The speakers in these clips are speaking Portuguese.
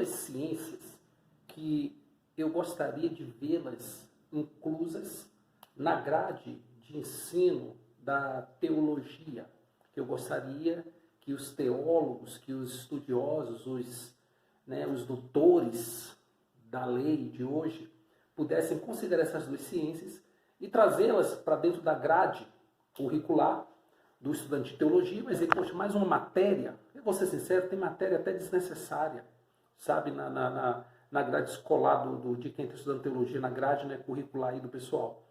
algumas ciências que eu gostaria de vê-las inclusas na grade de ensino da teologia, que eu gostaria que os teólogos, que os estudiosos, os doutores da lei de hoje pudessem considerar essas duas ciências e trazê-las para dentro da grade curricular do estudante de teologia, mas ele, poxa, mais uma matéria, eu vou ser sincero, tem matéria até desnecessária, sabe, na grade escolar de quem está estudando teologia, na grade, né, curricular aí do pessoal.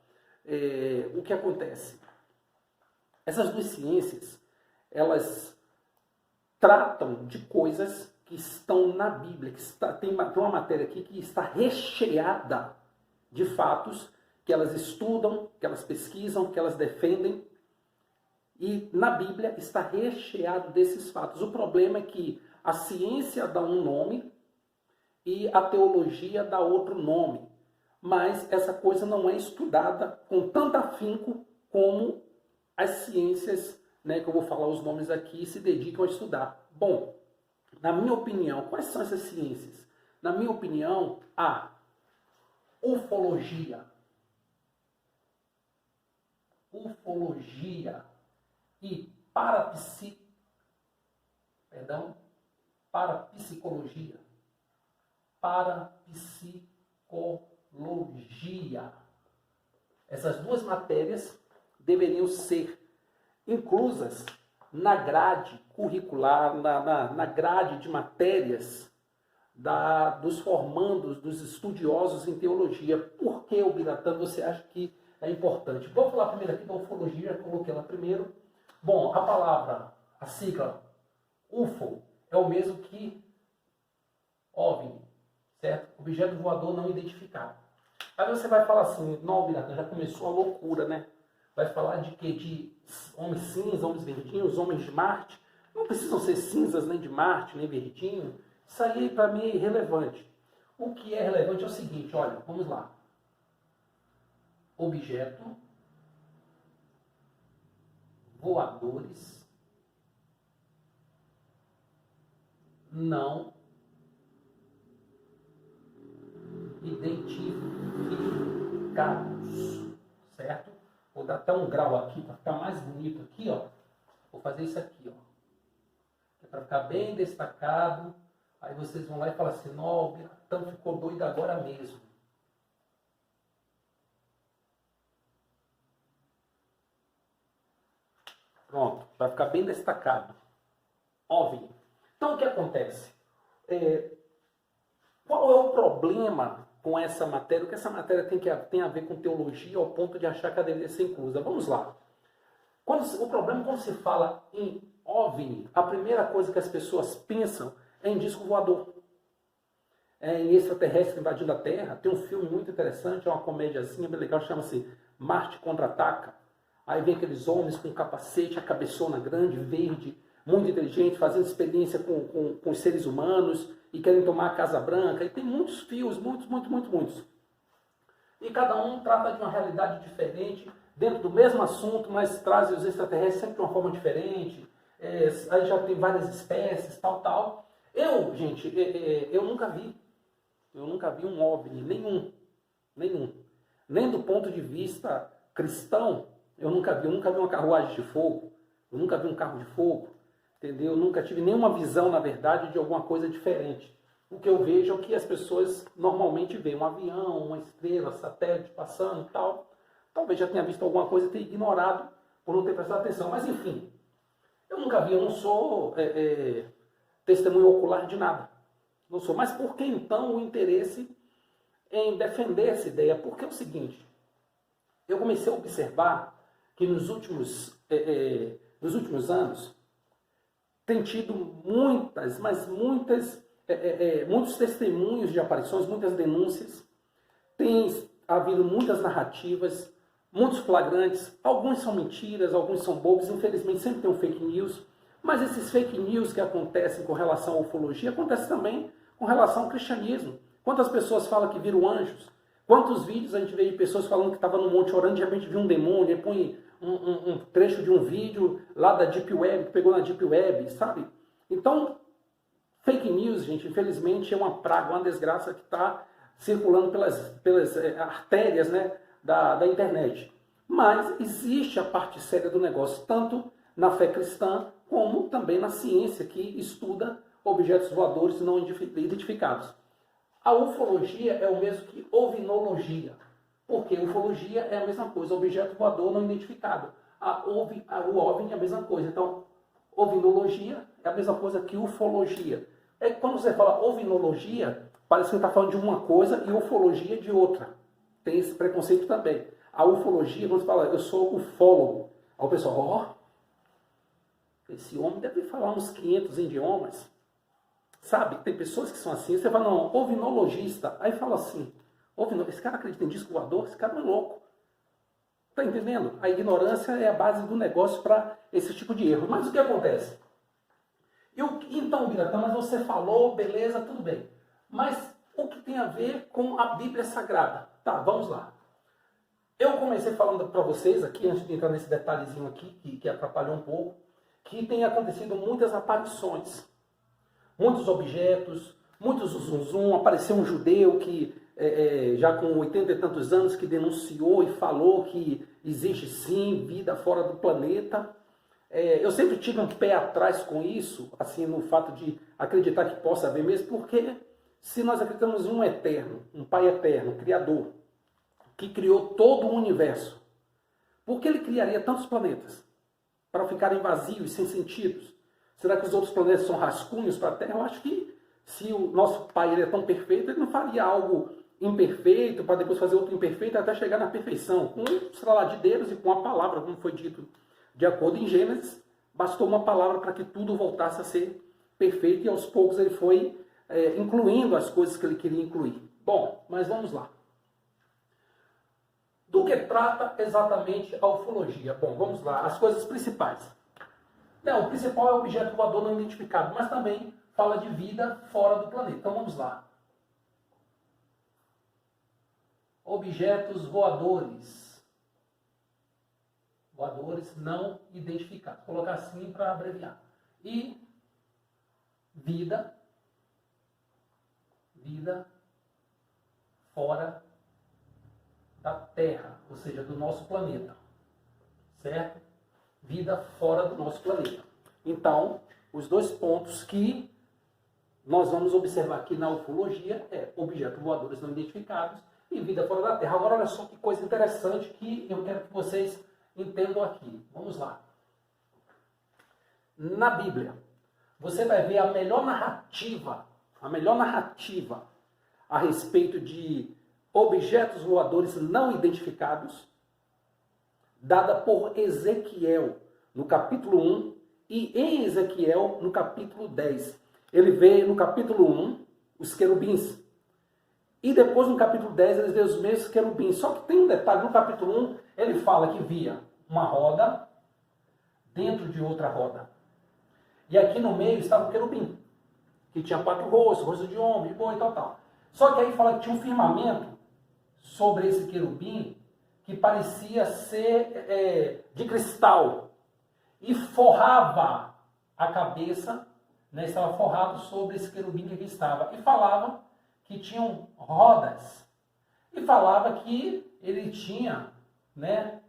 O que acontece? Essas duas ciências, elas tratam de coisas que estão na Bíblia, tem uma matéria aqui que está recheada de fatos que elas estudam, que elas pesquisam, que elas defendem, e na Bíblia está recheado desses fatos. O problema é que a ciência dá um nome e a teologia dá outro nome, mas essa coisa não é estudada com tanto afinco como as ciências, né, que eu vou falar os nomes aqui, se dedicam a estudar. Bom, na minha opinião, quais são essas ciências? Na minha opinião, a ufologia e parapsicologia. Essas duas matérias deveriam ser inclusas na grade curricular, na grade de matérias dos formandos, dos estudiosos em teologia. Por que, Biratã, você acha que é importante? Vou falar primeiro aqui da ufologia, já coloquei ela primeiro. Bom, a palavra, a sigla UFO é o mesmo que OVNI, certo? Objeto voador não identificado. Aí você vai falar assim, não, Biratã, já começou a loucura, né? Vai falar de quê? De homens cinza, homens verdinhos, homens de Marte. Não precisam ser cinzas, nem de Marte, nem verdinho. Isso aí, para mim, é irrelevante. O que é relevante é o seguinte, olha, vamos lá. Objeto, voadores, não identificados, certo? Vou dar até um grau aqui para ficar mais bonito aqui, ó. Vou fazer isso aqui, ó. É para ficar bem destacado. Aí vocês vão lá e falam assim, não, o Biratã ficou doido agora mesmo. Pronto, vai ficar bem destacado. OVNI. Então, o que acontece? Qual é o problema com essa matéria? O que essa matéria tem a ver com teologia ao ponto de achar que ela deveria ser inclusa? Vamos lá. O problema quando se fala em OVNI, a primeira coisa que as pessoas pensam é em disco voador. Em extraterrestre invadindo a Terra. Tem um filme muito interessante, é uma comédiazinha bem legal, chama-se Marte Contra-Ataca. Aí vem aqueles homens com capacete, a cabeçona grande, verde, muito inteligente, fazendo experiência com os seres humanos e querem tomar a Casa Branca. E tem muitos fios, muitos. E cada um trata de uma realidade diferente, dentro do mesmo assunto, mas trazem os extraterrestres sempre de uma forma diferente. Aí já tem várias espécies, tal. Eu, gente, eu nunca vi um OVNI, nenhum. Nem do ponto de vista cristão, eu nunca vi uma carruagem de fogo, eu nunca vi um carro de fogo, entendeu? Eu nunca tive nenhuma visão, na verdade, de alguma coisa diferente. O que eu vejo é o que as pessoas normalmente veem, um avião, uma estrela, satélite passando e tal. Talvez já tenha visto alguma coisa e tenha ignorado por não ter prestado atenção. Mas, enfim, eu nunca vi, eu não sou testemunho ocular de nada. Não sou. Mas por que, então, o interesse em defender essa ideia? Porque é o seguinte, eu comecei a observar que nos últimos anos tem tido muitos testemunhos de aparições, muitas denúncias, tem havido muitas narrativas, muitos flagrantes, alguns são mentiras, alguns são bobos, infelizmente sempre tem um fake news, mas esses fake news que acontecem com relação à ufologia, acontecem também com relação ao cristianismo. Quantas pessoas falam que viram anjos? Quantos vídeos a gente vê de pessoas falando que estava no monte orando, de repente viu um demônio, e põe um trecho de um vídeo lá da Deep Web, que pegou na Deep Web, sabe? Então, Fake news, gente, infelizmente é uma praga, uma desgraça que está circulando pelas artérias, né, da internet. Mas existe a parte séria do negócio, tanto na fé cristã, como também na ciência, que estuda objetos voadores não identificados. A ufologia é o mesmo que ovinologia, porque ufologia é a mesma coisa, objeto voador não identificado. O OVNI é a mesma coisa. Então, ovinologia é a mesma coisa que ufologia. É que quando você fala ovinologia, parece que você está falando de uma coisa e ufologia de outra. Tem esse preconceito também. A ufologia, quando você fala, eu sou ufólogo, aí o pessoal, ó, esse homem deve falar uns 500 idiomas. Sabe, tem pessoas que são assim, você fala, não, ovinologista, aí fala assim, esse cara acredita em disco voador, esse cara é louco. Tá entendendo? A ignorância é a base do negócio para esse tipo de erro. Mas o que acontece? Então, Biratã, mas você falou, beleza, tudo bem. Mas o que tem a ver com a Bíblia Sagrada? Tá, vamos lá. Eu comecei falando para vocês aqui, antes de entrar nesse detalhezinho aqui, que atrapalhou um pouco, que tem acontecido muitas aparições. Muitos objetos, muitos zum, apareceu um judeu que já com 80 e tantos anos que denunciou e falou que existe sim vida fora do planeta. Eu sempre tive um pé atrás com isso, assim, no fato de acreditar que possa haver mesmo, porque se nós acreditamos em um eterno, um Pai eterno, Criador, que criou todo o universo, por que ele criaria tantos planetas? Para ficarem vazios, sem sentidos? Será que os outros planetas são rascunhos para a Terra? Eu acho que se o nosso Pai ele é tão perfeito, ele não faria algo imperfeito para depois fazer outro imperfeito até chegar na perfeição. Com um estralar de dedos e com a palavra, como foi dito de acordo em Gênesis, bastou uma palavra para que tudo voltasse a ser perfeito e aos poucos ele foi incluindo as coisas que ele queria incluir. Bom, mas vamos lá. Do que trata exatamente a ufologia? Bom, vamos lá. As coisas principais. Não, o principal é o objeto voador não identificado, mas também fala de vida fora do planeta. Então vamos lá. Objetos voadores. Voadores não identificados. Vou colocar assim para abreviar. E vida fora da Terra, ou seja, do nosso planeta. Certo? Vida fora do nosso planeta. Então, os dois pontos que nós vamos observar aqui na ufologia é objetos voadores não identificados e vida fora da Terra. Agora, olha só que coisa interessante que eu quero que vocês entendam aqui. Vamos lá. Na Bíblia, você vai ver a melhor narrativa a respeito de objetos voadores não identificados, dada por Ezequiel, no capítulo 1, e em Ezequiel, no capítulo 10. Ele vê no capítulo 1 os querubins, e depois no capítulo 10 ele vê os mesmos querubins. Só que tem um detalhe, no capítulo 1 ele fala que via uma roda dentro de outra roda. E aqui no meio estava o querubim, que tinha 4 rostos, rosto de homem, de boi e tal. Só que aí fala que tinha um firmamento sobre esse querubim que parecia ser de cristal e forrava a cabeça, né, estava forrado sobre esse querubim que aqui estava. E falava que tinham rodas. E falava que ele tinha, né,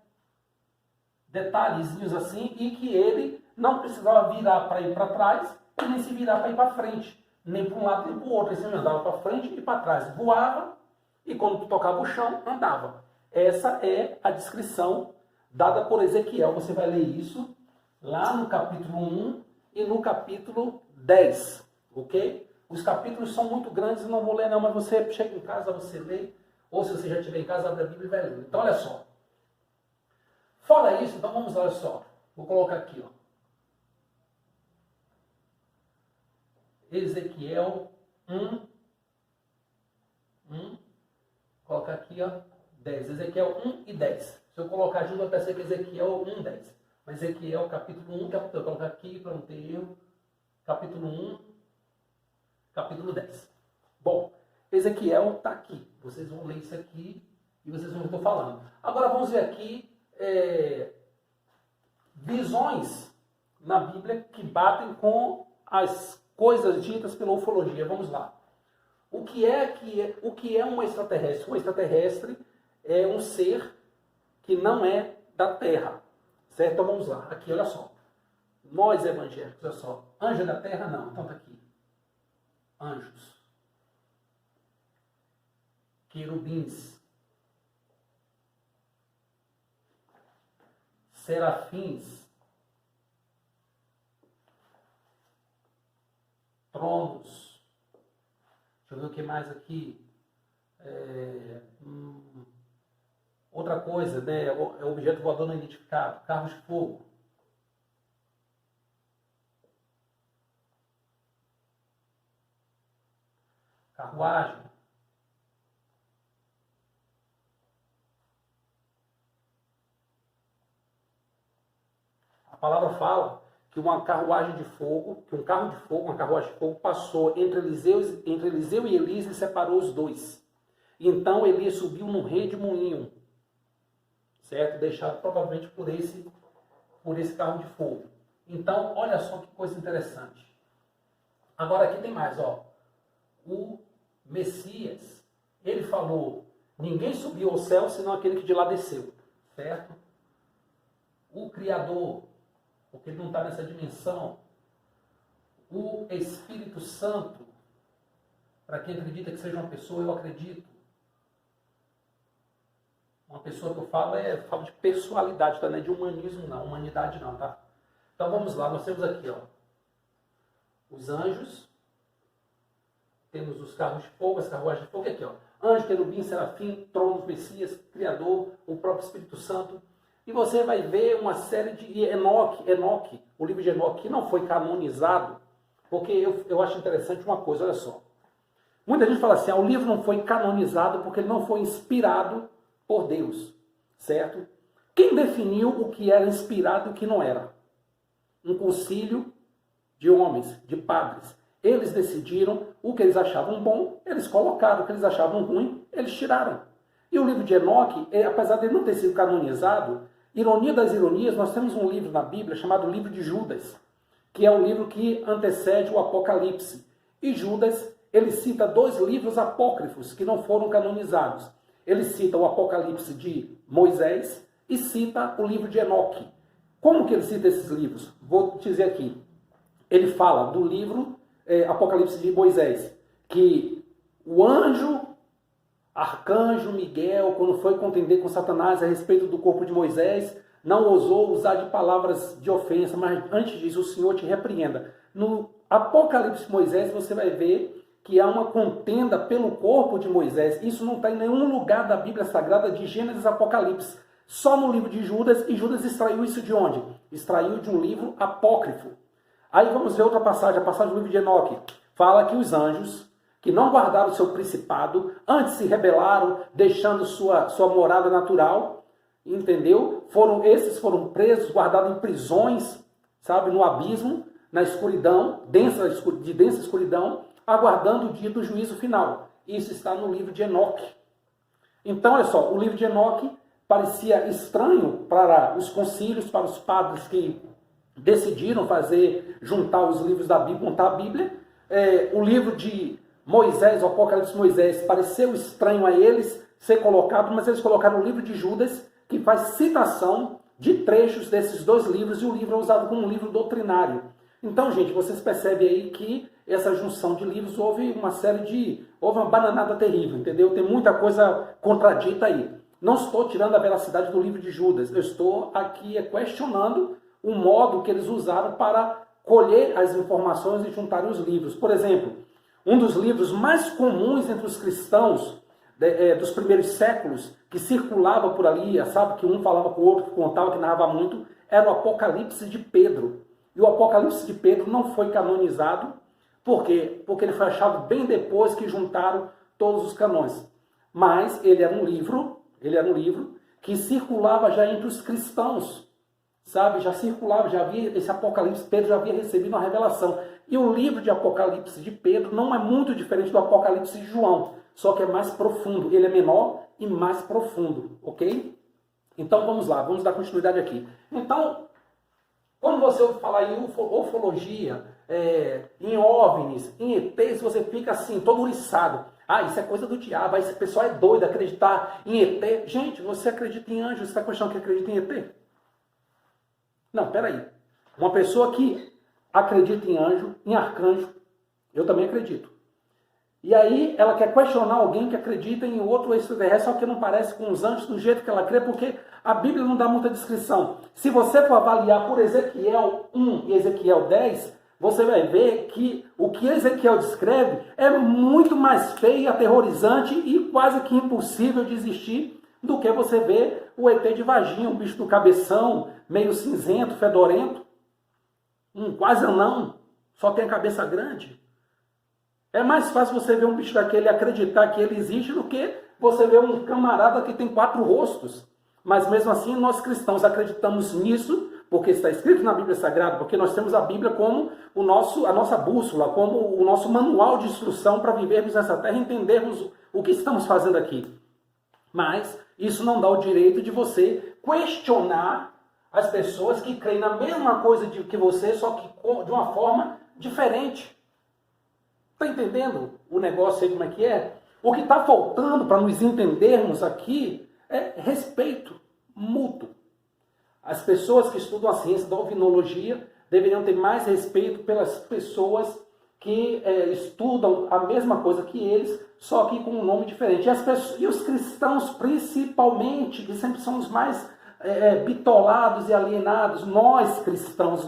detalhezinhos assim e que ele não precisava virar para ir para trás e nem se virar para ir para frente. Nem para um lado nem para o outro. Ele andava para frente e para trás. Voava e quando tocava o chão, andava. Essa é a descrição dada por Ezequiel. Você vai ler isso lá no capítulo 1 e no capítulo 10. Ok? Os capítulos são muito grandes, não vou ler não, mas você chega em casa, você lê. Ou se você já estiver em casa, abre a Bíblia e vai ler. Então, olha só. Fora isso, então vamos lá, olha só. Vou colocar aqui, ó. Ezequiel 1. Colocar aqui, ó, 10. Ezequiel 1 e 10. Se eu colocar junto, vai parecer que Ezequiel 1, 10. Mas Ezequiel capítulo 1, eu vou colocar aqui para não ter erro. Capítulo 1, capítulo 10. Bom, Ezequiel está aqui. Vocês vão ler isso aqui e vocês vão ver o que eu estou falando. Agora vamos ver aqui visões na Bíblia que batem com as coisas ditas pela ufologia. Vamos lá. O que é um extraterrestre? Um extraterrestre é um ser que não é da Terra. Certo? Então vamos lá. Aqui, olha só. Nós evangélicos, olha só. Anjo da Terra, não. Então tá aqui. Anjos. Querubins. Serafins. Tronos. Deixa eu ver o que mais aqui. Outra coisa, né? É objeto voador não identificado. Carros de fogo. Carruagem. A palavra fala que uma carruagem de fogo, que um carro de fogo, uma carruagem de fogo passou entre Eliseu e Elias e separou os dois. Então Elias subiu num redemoinho, certo? Deixado provavelmente por esse carro de fogo. Então, olha só que coisa interessante. Agora aqui tem mais, ó. O Messias, ele falou, ninguém subiu ao céu senão aquele que de lá desceu, certo? O Criador, porque ele não está nessa dimensão. O Espírito Santo, para quem acredita que seja uma pessoa, eu acredito. Uma pessoa que eu falo de pessoalidade, tá? Não é de humanismo não, humanidade não, tá? Então vamos lá, nós temos aqui, ó, os anjos, temos os carros de fogo, as carruagens de fogo, aqui, ó, anjo, querubim, serafim, tronos, Messias, Criador, o próprio Espírito Santo. E você vai ver uma série de Enoque, o livro de Enoque, que não foi canonizado, porque eu acho interessante uma coisa, olha só. Muita gente fala assim, o livro não foi canonizado porque ele não foi inspirado por Deus, certo? Quem definiu o que era inspirado e o que não era? Um concílio de homens, de padres. Eles decidiram o que eles achavam bom, eles colocaram, o que eles achavam ruim, eles tiraram. E o livro de Enoque, apesar de não ter sido canonizado, ironia das ironias, nós temos um livro na Bíblia chamado Livro de Judas, que é o livro que antecede o Apocalipse. E Judas, ele cita 2 livros apócrifos que não foram canonizados. Ele cita o Apocalipse de Moisés e cita o livro de Enoque. Como que ele cita esses livros? Vou dizer aqui. Ele fala do livro Apocalipse de Moisés, que o arcanjo Miguel, quando foi contender com Satanás a respeito do corpo de Moisés, não ousou usar de palavras de ofensa, mas antes disso o Senhor te repreenda. No Apocalipse de Moisés você vai ver que há uma contenda pelo corpo de Moisés. Isso não está em nenhum lugar da Bíblia Sagrada de Gênesis e Apocalipse. Só no livro de Judas, e Judas extraiu isso de onde? Extraiu de um livro apócrifo. Aí vamos ver outra passagem, a passagem do livro de Enoque. Fala que os anjos, que não guardaram o seu principado, antes se rebelaram, deixando sua morada natural, entendeu? Esses foram presos, guardados em prisões, sabe, no abismo, na escuridão, de densa escuridão, aguardando o dia do juízo final. Isso está no livro de Enoque. Então, olha só, o livro de Enoque parecia estranho para os concílios, para os padres que decidiram juntar os livros da Bíblia, montar a Bíblia. O livro de Moisés, o Apocalipse de Moisés, pareceu estranho a eles ser colocado, mas eles colocaram o livro de Judas, que faz citação de trechos desses 2 livros, e o livro é usado como um livro doutrinário. Então, gente, vocês percebem aí que essa junção de livros houve uma bananada terrível, entendeu? Tem muita coisa contradita aí. Não estou tirando a veracidade do livro de Judas, eu estou aqui questionando o modo que eles usaram para colher as informações e juntar os livros. Por exemplo, um dos livros mais comuns entre os cristãos dos primeiros séculos, que circulava por ali, sabe, que um falava com o outro, que contava, que narrava muito, era o Apocalipse de Pedro. E o Apocalipse de Pedro não foi canonizado. Por quê? Porque ele foi achado bem depois que juntaram todos os canões. Mas ele era um livro que circulava já entre os cristãos, sabe? Já circulava, já havia esse Apocalipse, Pedro já havia recebido uma revelação. E o livro de Apocalipse de Pedro não é muito diferente do Apocalipse de João, só que é mais profundo. Ele é menor e mais profundo, ok? Então vamos lá, vamos dar continuidade aqui. Então, quando você ouve falar em ufologia, em OVNIs, em ETs, você fica assim, todo uriçado. Ah, isso é coisa do diabo, esse pessoal é doido acreditar em ET. Gente, você acredita em anjo, você está questionando que acredita em ET? Não, peraí. Uma pessoa que acredita em anjo, em arcanjo, eu também acredito. E aí ela quer questionar alguém que acredita em outro extraterrestre, só que não parece com os anjos do jeito que ela crê, porque a Bíblia não dá muita descrição. Se você for avaliar por Ezequiel 1 e Ezequiel 10, você vai ver que o que Ezequiel descreve é muito mais feio, aterrorizante e quase que impossível de existir do que você vê o ET de Varginha, um bicho do cabeção, meio cinzento, fedorento, quase anão, só tem a cabeça grande. É mais fácil você ver um bicho daquele e acreditar que ele existe do que você ver um camarada que tem 4 rostos. Mas mesmo assim, nós cristãos acreditamos nisso, porque está escrito na Bíblia Sagrada, porque nós temos a Bíblia como a nossa bússola, como o nosso manual de instrução para vivermos nessa terra e entendermos o que estamos fazendo aqui. Mas isso não dá o direito de você questionar as pessoas que creem na mesma coisa que você, só que de uma forma diferente. Está entendendo o negócio aí como é que é? O que está faltando para nos entendermos aqui é respeito mútuo. As pessoas que estudam a ciência da ovinologia deveriam ter mais respeito pelas pessoas que estudam a mesma coisa que eles, só que com um nome diferente. E os cristãos, principalmente, que sempre são os mais bitolados e alienados, nós cristãos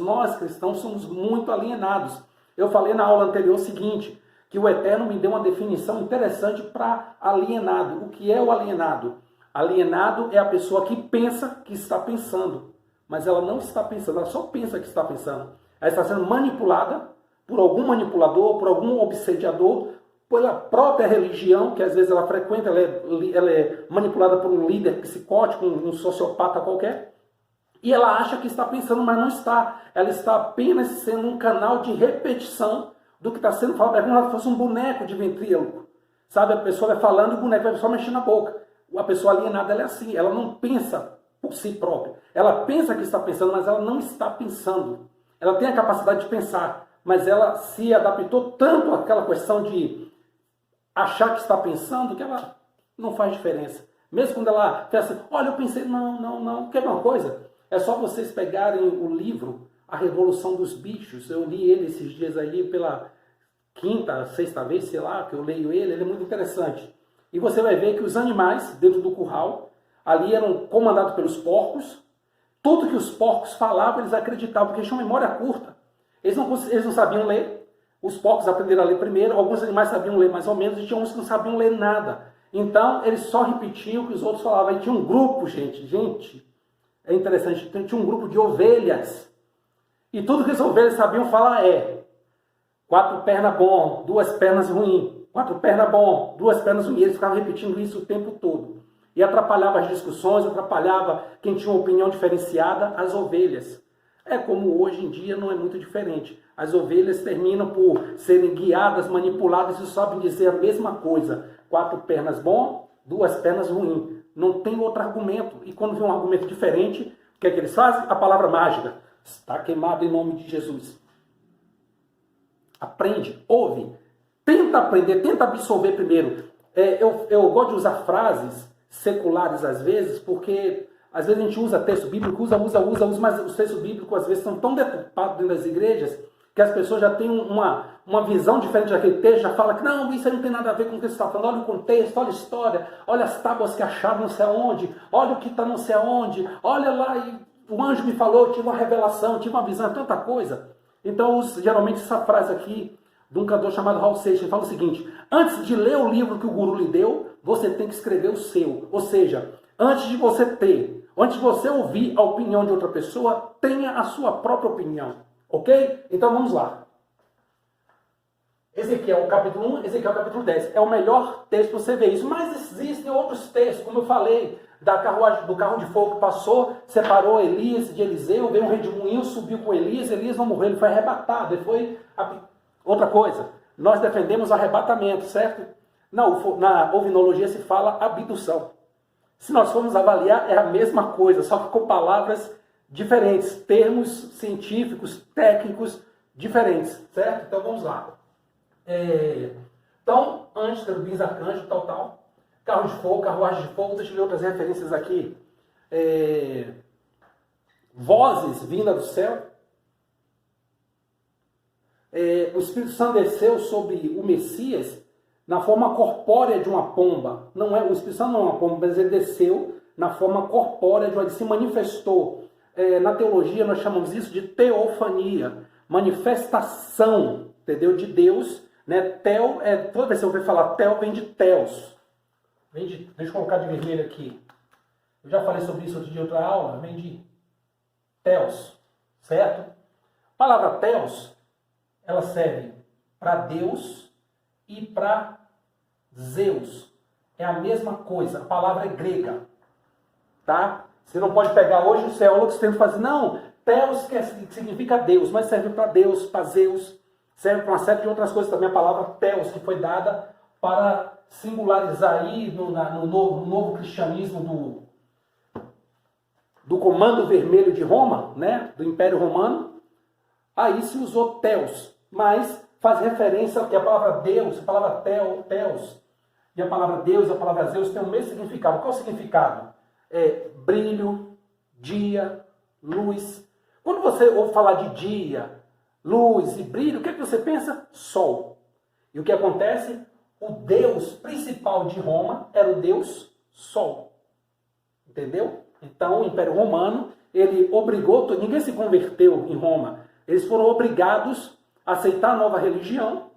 somos muito alienados. Eu falei na aula anterior o seguinte, que o Eterno me deu uma definição interessante para alienado. O que é o alienado? Alienado é a pessoa que pensa que está pensando, mas ela não está pensando, ela só pensa que está pensando. Ela está sendo manipulada por algum manipulador, por algum obsediador, pela própria religião, que às vezes ela frequenta, ela é manipulada por um líder psicótico, um sociopata qualquer, e ela acha que está pensando, mas não está. Ela está apenas sendo um canal de repetição do que está sendo falado. É como se ela fosse um boneco de ventríloco. Sabe, a pessoa vai falando e o boneco vai só mexendo na boca. A pessoa alienada ela é assim, ela não pensa por si própria. Ela pensa que está pensando, mas ela não está pensando. Ela tem a capacidade de pensar, mas ela se adaptou tanto àquela questão de achar que está pensando, que ela não faz diferença. Mesmo quando ela fala assim, olha, eu pensei, não, quer uma coisa? É só vocês pegarem o livro A Revolução dos Bichos. Eu li ele esses dias aí pela 5ª, 6ª vez, sei lá, que eu leio ele é muito interessante. E você vai ver que os animais dentro do curral, ali eram comandados pelos porcos. Tudo que os porcos falavam, eles acreditavam, porque eles tinham memória curta. Eles não sabiam ler. Os porcos aprenderam a ler primeiro, alguns animais sabiam ler mais ou menos, e tinha uns que não sabiam ler nada. Então, eles só repetiam o que os outros falavam. Aí tinha um grupo, gente, é interessante, tinha um grupo de ovelhas. E tudo que as ovelhas sabiam falar é 4 pernas bom, 2 pernas ruim. 4 pernas bom, 2 pernas ruim. Eles ficavam repetindo isso o tempo todo. E atrapalhava as discussões, atrapalhava quem tinha uma opinião diferenciada, as ovelhas. É como hoje em dia não é muito diferente. As ovelhas terminam por serem guiadas, manipuladas e sabem dizer a mesma coisa. 4 pernas bom, 2 pernas ruim. Não tem outro argumento. E quando vem um argumento diferente, o que é que eles fazem? A palavra mágica. Está queimado em nome de Jesus. Aprende, ouve. Tenta aprender, tenta absorver primeiro. Eu gosto de usar frases seculares às vezes, porque às vezes a gente usa texto bíblico, usa, mas os textos bíblicos às vezes são tão deturpados dentro das igrejas que as pessoas já têm uma visão diferente daquele texto, já fala que não, isso aí não tem nada a ver com o que você está falando, olha o contexto, olha a história, olha as tábuas que acharam não sei aonde, olha o que está não sei aonde, olha lá, e o anjo me falou, eu tive uma revelação, tive uma visão, tanta coisa. Então eu uso geralmente essa frase aqui, de um cantor chamado Raul Seixas, ele fala o seguinte, antes de ler o livro que o guru lhe deu, você tem que escrever o seu. Ou seja, antes de você ouvir a opinião de outra pessoa, tenha a sua própria opinião. Ok? Então vamos lá. Ezequiel capítulo 1, Ezequiel capítulo 10. É o melhor texto para você ver isso. Mas existem outros textos, como eu falei, do carro de fogo que passou, separou Elias de Eliseu, veio um redemoinho, subiu com Elias não morreu, ele foi arrebatado. Ele foi... Outra coisa, nós defendemos o arrebatamento, certo? Na ovinologia se fala abdução. Se nós formos avaliar, é a mesma coisa, só que com palavras diferentes, termos científicos, técnicos, diferentes, certo? Então vamos lá. Então, anjos, querubins, arcanjos, tal. Carro de fogo, carruagem de fogo, deixa eu ver outras referências aqui. Vozes vindas do céu. O Espírito Santo desceu sobre o Messias na forma corpórea de uma pomba. Não é, o Espírito Santo não é uma pomba, mas ele desceu na forma corpórea de uma, ele se manifestou. Na teologia nós chamamos isso de teofania, manifestação, entendeu? De Deus, né? Toda vez que você vai falar tel, vem de teos. Deixa eu colocar de vermelho aqui. Eu já falei sobre isso outro dia em outra aula, vem de teos, certo? A palavra teos, ela serve para Deus e para Zeus. É a mesma coisa, a palavra é grega, tá? Você não pode pegar hoje os teólogos tentam fazer, não, teos que significa Deus, mas serve para Deus, para Zeus, serve para uma série de outras coisas também, a palavra teos, que foi dada para singularizar aí no novo cristianismo do Comando Vermelho de Roma, né, do Império Romano, aí se usou teos, mas faz referência que a palavra Deus, a palavra teos, e a palavra Deus e a palavra Zeus tem o mesmo significado. Qual o significado? Brilho, dia, luz. Quando você ouve falar de dia, luz e brilho, o que você pensa? Sol. E o que acontece? O Deus principal de Roma era o Deus Sol. Entendeu? Então, o Império Romano, ele obrigou, ninguém se converteu em Roma. Eles foram obrigados a aceitar a nova religião,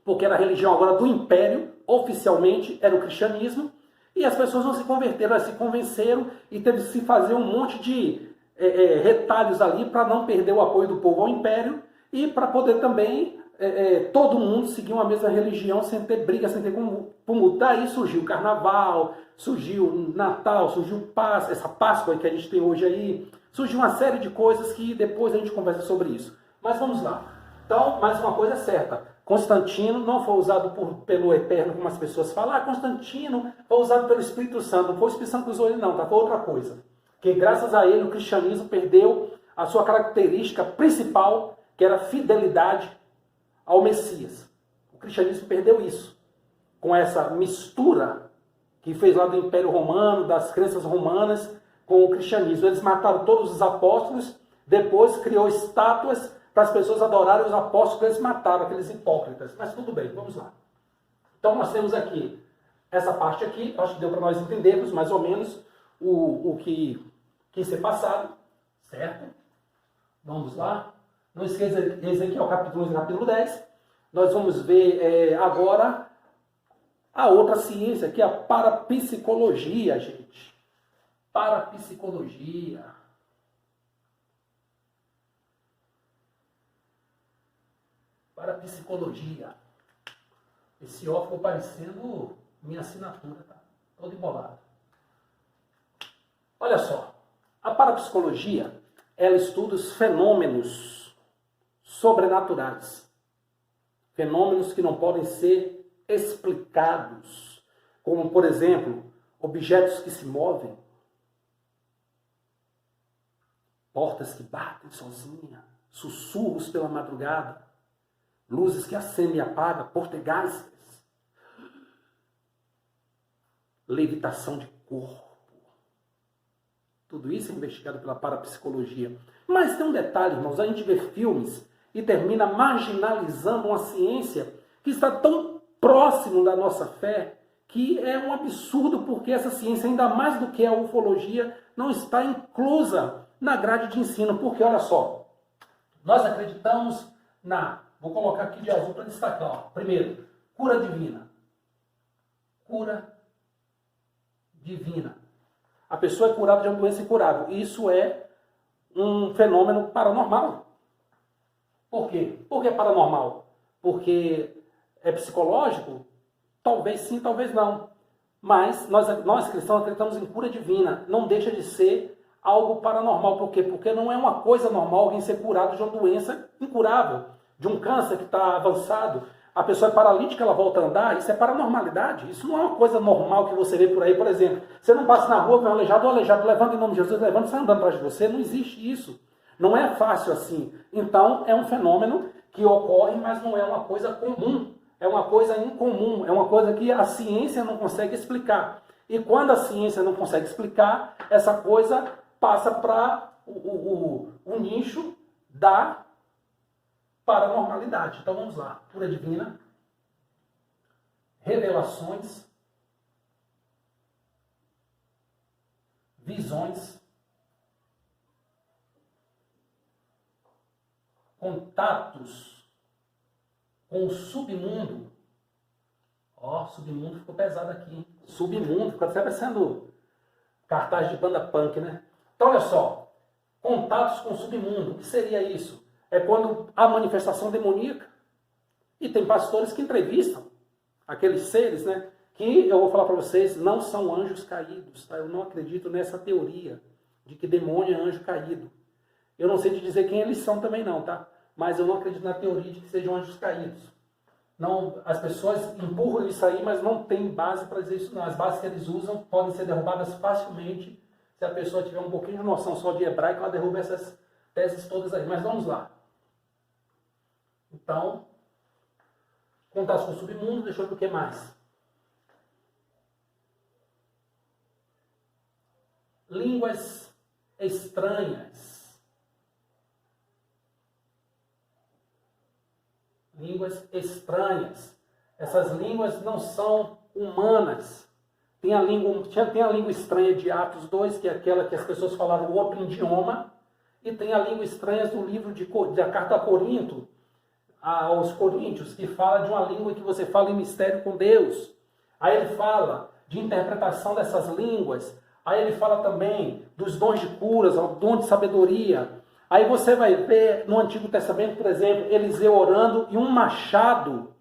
porque era a religião agora do Império, oficialmente era o cristianismo, e as pessoas não se converteram, elas se convenceram e teve que se fazer um monte de retalhos ali para não perder o apoio do povo ao Império e para poder também todo mundo seguir uma mesma religião sem ter briga, sem ter tumulto. Daí surgiu o Carnaval, surgiu o Natal, surgiu essa Páscoa que a gente tem hoje aí, surgiu uma série de coisas que depois a gente conversa sobre isso. Mas vamos lá. Então, mais uma coisa é certa. Constantino não foi usado pelo Eterno, como as pessoas falam. Constantino foi usado pelo Espírito Santo. Não foi o Espírito Santo que usou ele, não. Tá? Foi outra coisa. Porque graças a ele o cristianismo perdeu a sua característica principal, que era a fidelidade ao Messias. O cristianismo perdeu isso. Com essa mistura que fez lá do Império Romano, das crenças romanas, com o cristianismo. Eles mataram todos os apóstolos, depois criou estátuas para as pessoas adorarem os apóstolos que eles mataram, aqueles hipócritas. Mas tudo bem, vamos lá. Então nós temos aqui essa parte aqui, acho que deu para nós entendermos mais ou menos o que quis ser passado, certo? Vamos lá. Não esqueça, esse aqui é o capítulo 11 e capítulo 10. Nós vamos ver agora a outra ciência, que é a parapsicologia, gente. Parapsicologia. Parapsicologia. Esse ó ficou parecendo minha assinatura, tá? Todo embolado. Olha só. A parapsicologia, ela estuda os fenômenos sobrenaturais. Fenômenos que não podem ser explicados. Como, por exemplo, objetos que se movem. Portas que batem sozinha. Sussurros pela madrugada. Luzes que acendem e apagam, portegais. Levitação de corpo. Tudo isso é investigado pela parapsicologia. Mas tem um detalhe, irmãos, a gente vê filmes e termina marginalizando uma ciência que está tão próximo da nossa fé que é um absurdo, porque essa ciência, ainda mais do que a ufologia, não está inclusa na grade de ensino. Porque, olha só, nós acreditamos vou colocar aqui de azul para destacar. Ó. Primeiro, cura divina. Cura divina. A pessoa é curada de uma doença incurável. Isso é um fenômeno paranormal. Por quê? Por que paranormal? Porque é psicológico? Talvez sim, talvez não. Mas nós cristãos acreditamos em cura divina. Não deixa de ser algo paranormal. Por quê? Porque não é uma coisa normal alguém ser curado de uma doença incurável. De um câncer que está avançado, a pessoa é paralítica, ela volta a andar, isso é paranormalidade. Isso não é uma coisa normal que você vê por aí. Por exemplo, você não passa na rua, vê um aleijado, o aleijado levanta em nome de Jesus, levanta e sai andando atrás de você. Não existe isso. Não é fácil assim. Então, é um fenômeno que ocorre, mas não é uma coisa comum. É uma coisa incomum, é uma coisa que a ciência não consegue explicar. E quando a ciência não consegue explicar, essa coisa passa para o nicho da paranormalidade. Então vamos lá. Cura divina, revelações, visões, contatos com o submundo. Ó, submundo ficou pesado aqui, hein? Submundo, ficou até parecendo cartaz de banda punk, né? Então olha só, contatos com o submundo, o que seria isso? É quando há manifestação demoníaca. E tem pastores que entrevistam aqueles seres, né? Que eu vou falar para vocês, não são anjos caídos, tá? Eu não acredito nessa teoria de que demônio é anjo caído. Eu não sei te dizer quem eles são também não, tá? Mas eu não acredito na teoria de que sejam anjos caídos. Não, as pessoas empurram isso aí, mas não tem base para dizer isso não. As bases que eles usam podem ser derrubadas facilmente se a pessoa tiver um pouquinho de noção só de hebraico, ela derruba essas teses todas aí. Mas vamos lá. Então, contatos com o submundo, deixa eu ver o que mais. Línguas estranhas. Línguas estranhas. Essas línguas não são humanas. Tem a língua estranha de Atos 2, que é aquela que as pessoas falaram outro idioma, e tem a língua estranha do livro da carta a Corinto, aos Coríntios, que fala de uma língua que você fala em mistério com Deus. Aí ele fala de interpretação dessas línguas. Aí ele fala também dos dons de curas, o dom de sabedoria. Aí você vai ver no Antigo Testamento, por exemplo, Eliseu orando e um machado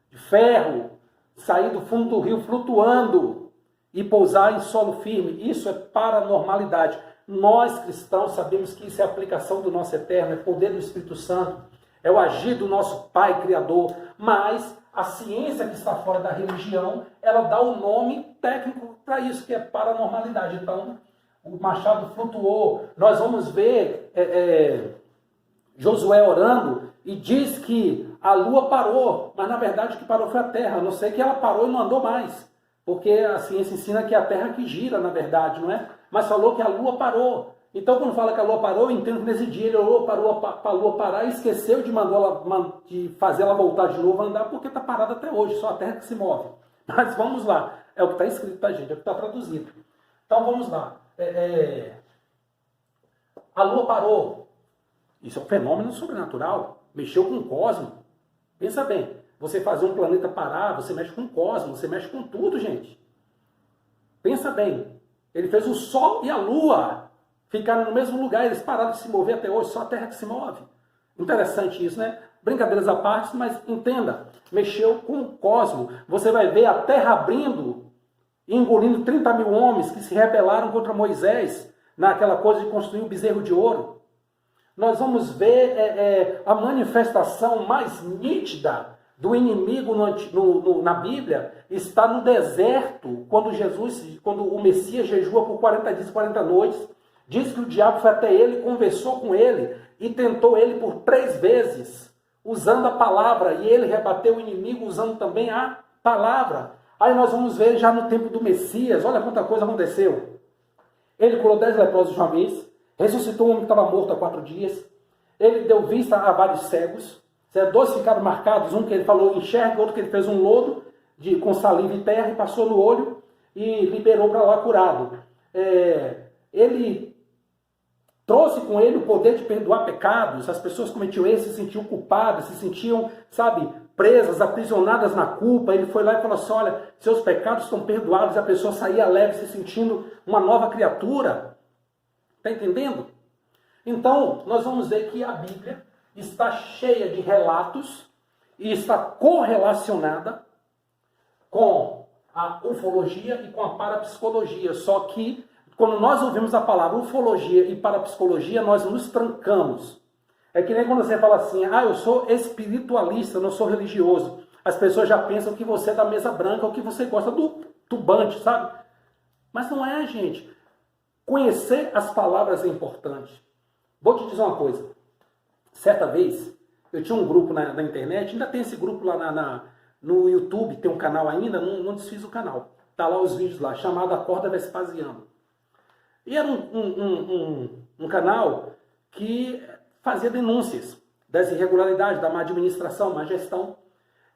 de ferro sair do fundo do rio flutuando e pousar em solo firme. Isso é paranormalidade. Nós cristãos sabemos que isso é aplicação do nosso eterno, é poder do Espírito Santo, é o agir do nosso Pai Criador. Mas a ciência que está fora da religião, ela dá o nome técnico para isso, que é paranormalidade. Então, o machado flutuou. Nós vamos ver Josué orando e diz que a lua parou, mas na verdade o que parou foi a terra. A não sei que ela parou e não andou mais, porque a ciência ensina que é a terra que gira, na verdade, não é? Mas falou que a lua parou. Então, quando fala que a lua parou, eu entendo que nesse dia ele orou para a lua parar e esqueceu de fazer ela voltar de novo a andar, porque está parada até hoje, só a terra que se move. Mas vamos lá, é o que está escrito para a gente, é o que está traduzido. Então vamos lá. A lua parou. Isso é um fenômeno sobrenatural. Mexeu com o cosmos. Pensa bem, você fazer um planeta parar, você mexe com o cosmos, você mexe com tudo, gente. Pensa bem, ele fez o Sol e a Lua ficaram no mesmo lugar, eles pararam de se mover até hoje, só a Terra que se move. Interessante isso, né? Brincadeiras à parte, mas entenda, mexeu com o cosmos. Você vai ver a Terra abrindo e engolindo 30 mil homens que se rebelaram contra Moisés naquela coisa de construir o bezerro de ouro. Nós vamos ver a manifestação mais nítida do inimigo na Bíblia, está no deserto, quando o Messias jejua por 40 dias e 40 noites. Diz que o diabo foi até ele, conversou com ele e tentou ele por 3 vezes, usando a palavra, e ele rebateu o inimigo usando também a palavra. Aí nós vamos ver já no tempo do Messias, olha quanta coisa aconteceu. Ele curou 10 leprosos de uma vez, ressuscitou um homem que estava morto há 4 dias, ele deu vista a vários cegos, 2 ficaram marcados, um que ele falou enxerga, outro que ele fez um lodo com saliva e terra e passou no olho e liberou para lá curado. Ele trouxe com ele o poder de perdoar pecados. As pessoas cometiam erros, se sentiam culpadas, se sentiam, presas, aprisionadas na culpa. Ele foi lá e falou assim, olha, seus pecados estão perdoados. E a pessoa saía leve, se sentindo uma nova criatura. Está entendendo? Então, nós vamos ver que a Bíblia está cheia de relatos e está correlacionada com a ufologia e com a parapsicologia. Só que quando nós ouvimos a palavra ufologia e parapsicologia, nós nos trancamos. É que nem quando você fala assim, eu sou espiritualista, eu não sou religioso. As pessoas já pensam que você é da mesa branca ou que você gosta do turbante, sabe? Mas não é, gente. Conhecer as palavras é importante. Vou te dizer uma coisa. Certa vez, eu tinha um grupo na internet, ainda tem esse grupo lá no YouTube, tem um canal ainda, não desfiz o canal. Tá lá os vídeos lá, chamado Acorda Vespasiano. E era um canal que fazia denúncias das irregularidades, da má administração, má gestão.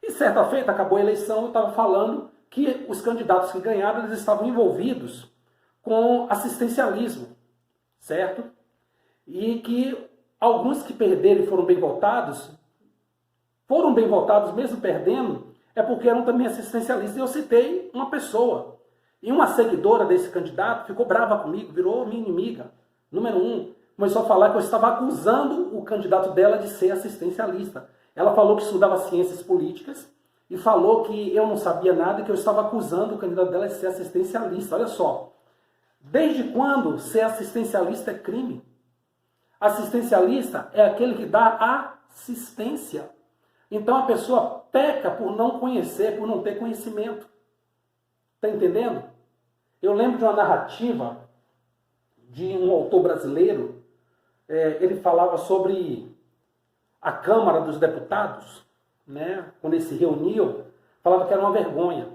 E certa feita, acabou a eleição, eu estava falando que os candidatos que ganharam, eles estavam envolvidos com assistencialismo, certo? E que alguns que perderam e foram bem votados mesmo perdendo, é porque eram também assistencialistas. E eu citei uma pessoa. E uma seguidora desse candidato ficou brava comigo, virou minha inimiga. Número 1, começou a falar que eu estava acusando o candidato dela de ser assistencialista. Ela falou que estudava ciências políticas e falou que eu não sabia nada e que eu estava acusando o candidato dela de ser assistencialista. Olha só, desde quando ser assistencialista é crime? Assistencialista é aquele que dá assistência. Então a pessoa peca por não conhecer, por não ter conhecimento. Está entendendo? Eu lembro de uma narrativa de um autor brasileiro, ele falava sobre a Câmara dos Deputados, né? Quando eles se reuniam, falava que era uma vergonha.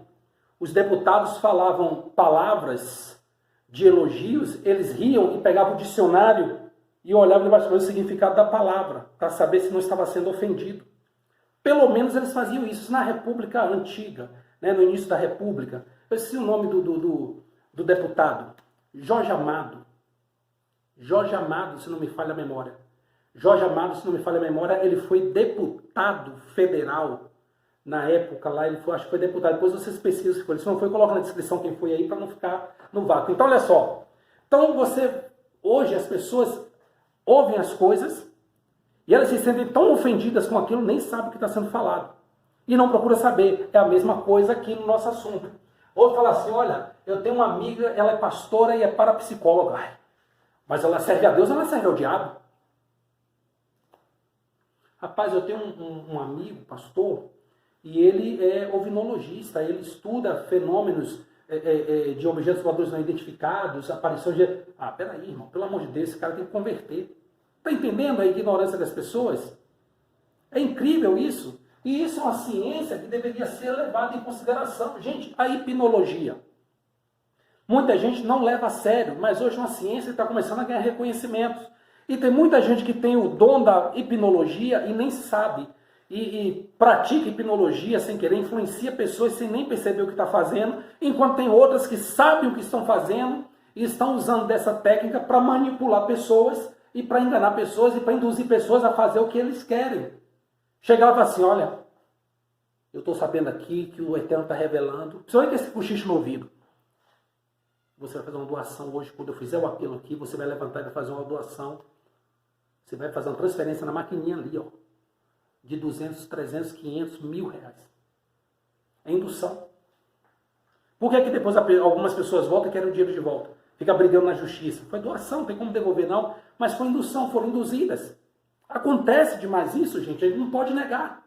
Os deputados falavam palavras de elogios, eles riam e pegavam o dicionário e olhavam debaixo do significado da palavra, para saber se não estava sendo ofendido. Pelo menos eles faziam isso na República Antiga, né? No início da República. Eu esqueci o nome do deputado, Jorge Amado. Jorge Amado, se não me falha a memória. Jorge Amado, se não me falha a memória, ele foi deputado federal na época lá, ele foi, acho que foi deputado. Depois vocês pesquisam se foi. Se não foi, coloca na descrição quem foi aí para não ficar no vácuo. Então, olha só. Então, hoje as pessoas ouvem as coisas e elas se sentem tão ofendidas com aquilo, nem sabem o que está sendo falado. E não procuram saber. É a mesma coisa aqui no nosso assunto. Ou fala assim, olha, eu tenho uma amiga, ela é pastora e é parapsicóloga. Ai, mas ela serve a Deus ou ela serve ao diabo? Rapaz, eu tenho um amigo, pastor, e ele é ovinologista, ele estuda fenômenos de objetos voadores não identificados, aparições de... Ah, peraí, irmão, pelo amor de Deus, esse cara tem que converter. Está entendendo a ignorância das pessoas? É incrível isso. E isso é uma ciência que deveria ser levada em consideração. Gente, a hipnologia. Muita gente não leva a sério, mas hoje é uma ciência que está começando a ganhar reconhecimentos. E tem muita gente que tem o dom da hipnologia e nem sabe. E pratica hipnologia sem querer, influencia pessoas sem nem perceber o que está fazendo, enquanto tem outras que sabem o que estão fazendo e estão usando dessa técnica para manipular pessoas e para enganar pessoas e para induzir pessoas a fazer o que eles querem. Chegava assim, olha, eu estou sabendo aqui que o Eterno está revelando, principalmente esse cochicho no ouvido. Você vai fazer uma doação hoje, quando eu fizer o apelo aqui, você vai levantar e vai fazer uma doação. Você vai fazer uma transferência na maquininha ali, ó, de 200, 300, 500, R$1.000. É indução. Por que depois algumas pessoas voltam e querem o dinheiro de volta? Fica brigando na justiça. Foi doação, não tem como devolver não, mas foi indução, foram induzidas. Acontece demais isso, gente, a gente não pode negar.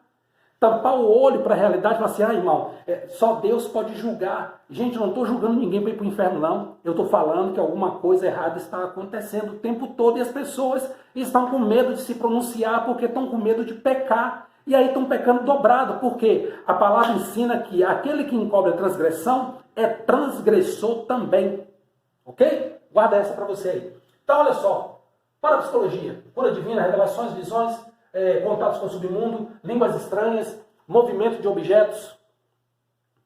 Tampar o olho para a realidade e falar assim, irmão, só Deus pode julgar. Gente, eu não estou julgando ninguém para ir para o inferno, não. Eu estou falando que alguma coisa errada está acontecendo o tempo todo e as pessoas estão com medo de se pronunciar porque estão com medo de pecar. E aí estão pecando dobrado, porque a palavra ensina que aquele que encobre a transgressão é transgressor também. Ok? Guarda essa para você aí. Então, olha só. Parapsicologia, cura divina, revelações, visões, contatos com o submundo, línguas estranhas, movimento de objetos,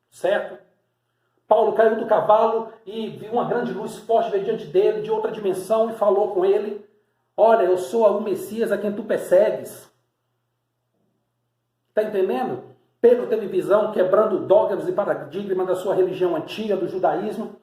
certo? Paulo caiu do cavalo e viu uma grande luz forte veio diante dele, de outra dimensão, e falou com ele, olha, eu sou o Messias a quem tu persegues. Está entendendo? Pedro teve visão, quebrando dogmas e paradigmas da sua religião antiga, do judaísmo,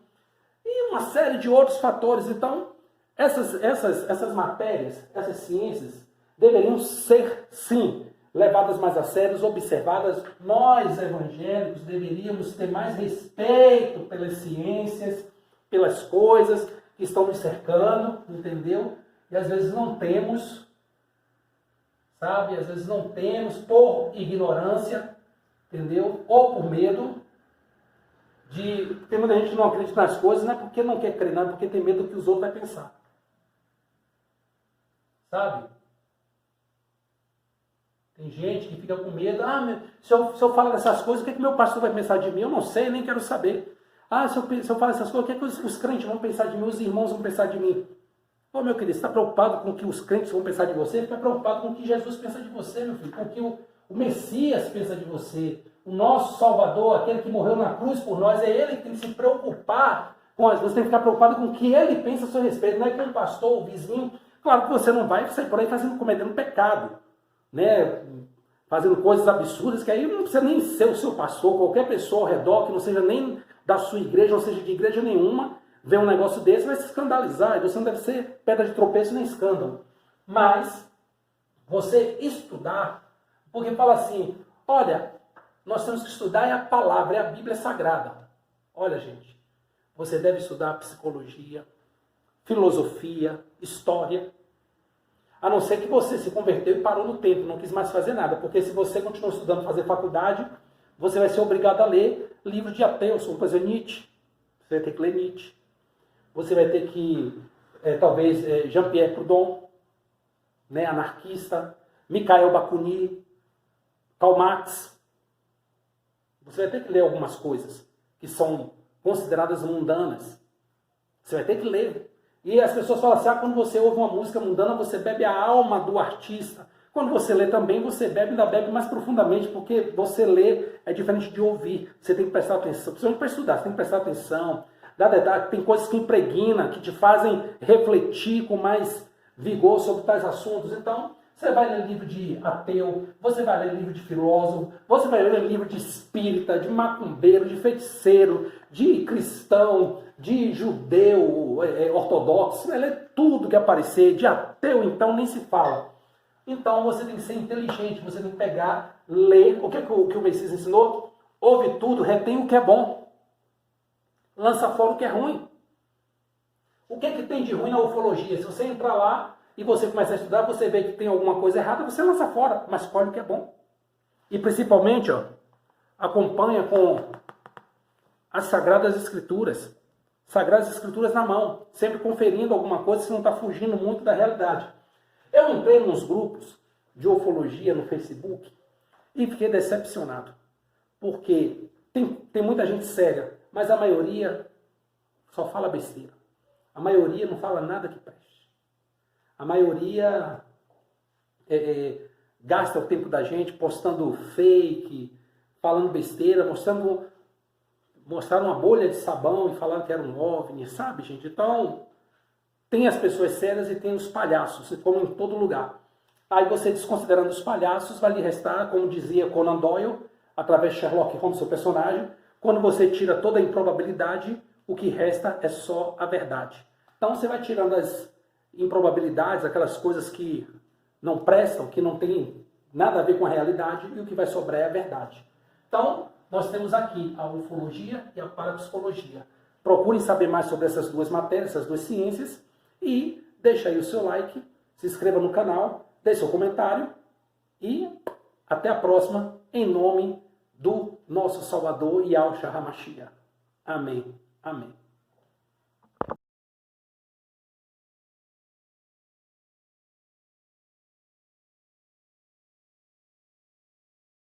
e uma série de outros fatores. Então, essas matérias, essas ciências, deveriam ser, sim, levadas mais a sério, observadas. Nós, evangélicos, deveríamos ter mais respeito pelas ciências, pelas coisas que estão nos cercando, entendeu? E às vezes não temos, sabe? Às vezes não temos por ignorância, entendeu? Ou por medo de... Tem muita gente que não acredita nas coisas, não é porque não quer crer, não, é porque tem medo do que os outros vão pensar. sabe? Tem gente que fica com medo. Se eu falar dessas coisas, o que, é que meu pastor vai pensar de mim? Eu não sei, nem quero saber. Se eu falar essas coisas, o que, é que os crentes vão pensar de mim? Os irmãos vão pensar de mim? Ô, meu querido, você está preocupado com o que os crentes vão pensar de você? Fica preocupado com o que Jesus pensa de você, meu filho. Com o que o Messias pensa de você. O nosso Salvador, aquele que morreu na cruz por nós, é ele que tem que se preocupar com as coisas. Você tem que ficar preocupado com o que ele pensa a seu respeito. Não é com o pastor, o vizinho. Claro que você não vai sair por aí cometendo pecado, né? Fazendo coisas absurdas, que aí não precisa nem ser o seu pastor, qualquer pessoa ao redor, que não seja nem da sua igreja, não seja de igreja nenhuma, ver um negócio desse, vai se escandalizar. E você não deve ser pedra de tropeço nem escândalo. Mas você estudar, porque fala assim, olha, nós temos que estudar a palavra, a Bíblia Sagrada. Olha, gente, você deve estudar psicologia, filosofia, história, a não ser que você se converteu e parou no tempo, não quis mais fazer nada, porque se você continuar estudando, fazer faculdade, você vai ser obrigado a ler livros de ateus, como por exemplo Nietzsche, você vai ter que ler Nietzsche, você vai ter que, talvez, Jean-Pierre Proudhon, né, anarquista, Mikhail Bakhtin, Karl Marx. Você vai ter que ler algumas coisas que são consideradas mundanas. Você vai ter que ler. E as pessoas falam assim, quando você ouve uma música mundana, você bebe a alma do artista. Quando você lê também, você ainda bebe mais profundamente, porque você lê é diferente de ouvir. Você tem que prestar atenção, principalmente para estudar, você tem que prestar atenção. Tem coisas que impregnam, que te fazem refletir com mais vigor sobre tais assuntos. Então, você vai ler livro de ateu, você vai ler livro de filósofo, você vai ler livro de espírita, de macumbeiro, de feiticeiro, de cristão, de judeu ortodoxo, você vai ler tudo que aparecer, de ateu então nem se fala. Então você tem que ser inteligente, você tem que pegar, ler, o que o Messias ensinou? Ouve tudo, retém o que é bom, lança fora o que é ruim. O que tem de ruim na ufologia? Se você entrar lá e você começa a estudar, você vê que tem alguma coisa errada, você lança fora, mas escolhe o que é bom. E principalmente, acompanha com as Sagradas Escrituras. Sagradas Escrituras na mão, sempre conferindo alguma coisa, se não está fugindo muito da realidade. Eu entrei nos grupos de ufologia no Facebook e fiquei decepcionado. Porque tem muita gente séria, mas a maioria só fala besteira. A maioria não fala nada que preste. A maioria gasta o tempo da gente postando fake, falando besteira, mostraram uma bolha de sabão e falaram que era um OVNI, sabe, gente? Então, tem as pessoas sérias e tem os palhaços, como em todo lugar. Aí você, desconsiderando os palhaços, vai lhe restar, como dizia Conan Doyle, através de Sherlock Holmes, seu personagem, quando você tira toda a improbabilidade, o que resta é só a verdade. Então você vai tirando as improbabilidades, aquelas coisas que não prestam, que não têm nada a ver com a realidade, e o que vai sobrar é a verdade. Então, nós temos aqui a ufologia e a parapsicologia. Procurem saber mais sobre essas duas matérias, essas duas ciências, e deixa aí o seu like, se inscreva no canal, deixe seu comentário, e até a próxima, em nome do nosso Salvador Yahushua HaMashiach. Amém. Amém.